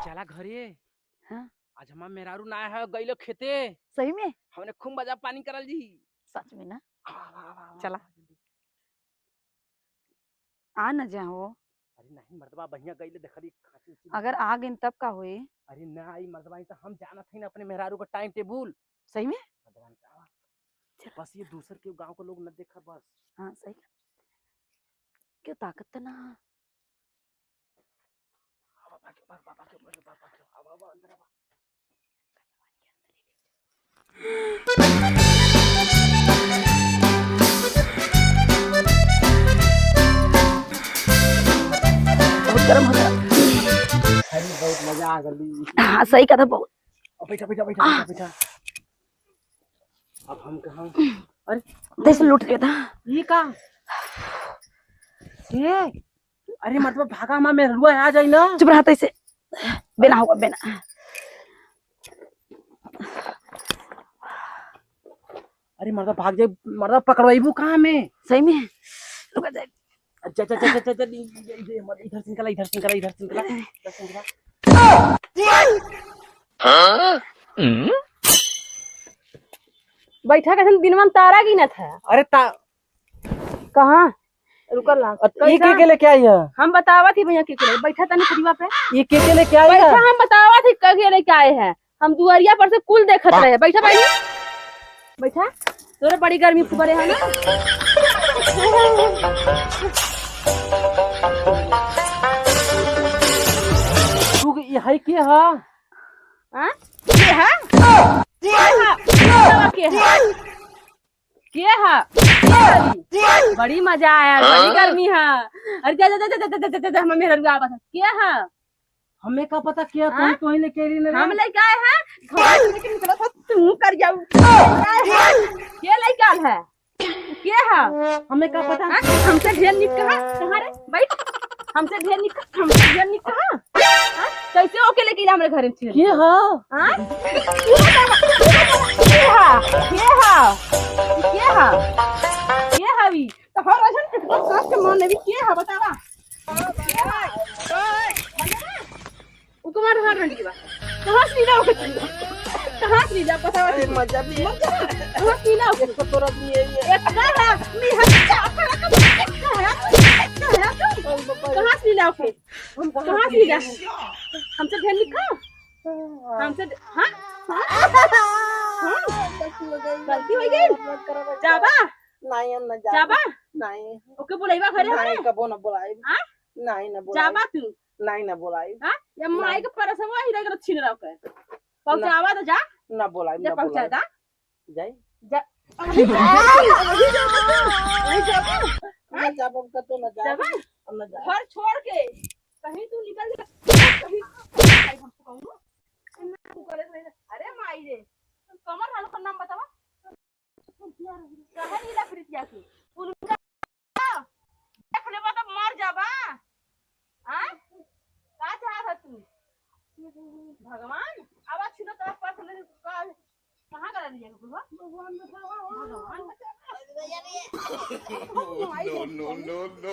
चला घरे। हाँ? आज हमार मेहरारू ना है गईलो खेते। सही में? हमने खूब मजा पानी करल जी। सच में ना? चला चला। आ न जाओ। अरे नहीं मर्दबा बढ़िया गईले देखली खांसी। अगर आ गई तब का होए? अरे ना आई मर्दबा तो हम जाना थे ना अपने मेहरारू का टाइम टेबल। सही में? बस ये दूसर के गांव को लोग न देखा बस। हाँ सही। क्यों ताकत तो ना। बहुत गर्म होता है। बहुत मजा आ गई। हाँ सही कहा था बहुत। बैठा बैठा बैठा बैठा बैठा। अब हम कहाँ? अरे देश लूट गया था। ये का? ये अरे मतलब भागा मां मेहरुआ आ जाई ना। चुप रहा इसे। बिना होगा बिना। अरे मर्दा भाग जाए मर्दा पकड़वाइबू कहाँ में? सही में रुक जाए। अच्छा अच्छा अच्छा अच्छा इधर से निकला इधर से निकला इधर से निकला इधर से निकला। बैठा कैसे दिन में तारा की न था। अरे कहाँ रुकल ना ये के लेके आई है? हम बतावा थी भैया के बैठा था परिवा पे। ये के लेके आई बैठा है? हम बतावा थी के लेके आए हैं। हम दुआरिया पर से कुल देखत रहे। बैठा बैठा बैठा तोरे बड़ी गर्मी फुबरे है ना। तू ये है के है? हां के है? के है? बड़ी मजा आया बड़ी गर्मी है। अरे जा जा जा जा जा हम मेरे रुआ बता के है? हमें का पता क्या कोई तो ही लेके आई ना। हम लेके आए हैं घर लेके निकला था तू कर जाऊ। के लेके आल है? के है? हमें का पता। हमसे ढेर निक कहां कहां रे बैठ। हमसे ढेर निक कहां कैसे ओके लेके हमरे घर में के है? हां के हवी तो हर रजन कितना सास के मान लेवी के है बतावा। कुमार हर रंडी के बा कहां से लीला ओके कहां से लीला बतावा। मजा भी कहां से लीला ओके तो तोरा भी है एक का है मी हम कहां से लीला ओके हम कहां से लीला हमसे ढेर निका हमसे हां गलती हो गई जाबा नहीं हम ना जाबा नहीं ओके बुलाईबा घरे हमारे कबो ना बुलाई। हां नहीं ना बुलाई। जाबा तू नहीं ना बुलाई। हां या माई के परसवा ही रह छीन रहा के पहुंचावा तो जा ना बुलाई जा पहुंचा दा जाई जा ना जाब का तो ना जा जाबा ना जा घर छोड़ के कहीं तू निकल कहीं हमको कहूं तू करे अरे माई रे कमर हाल का नाम बतावा कहां नीला प्रीतिया की उनका देख लेबा तो मर जाबा। हां का चाहत है तू भगवान आवाज सुनो तो पास ले कहां कर लिया भगवान भगवान नो नो नो नो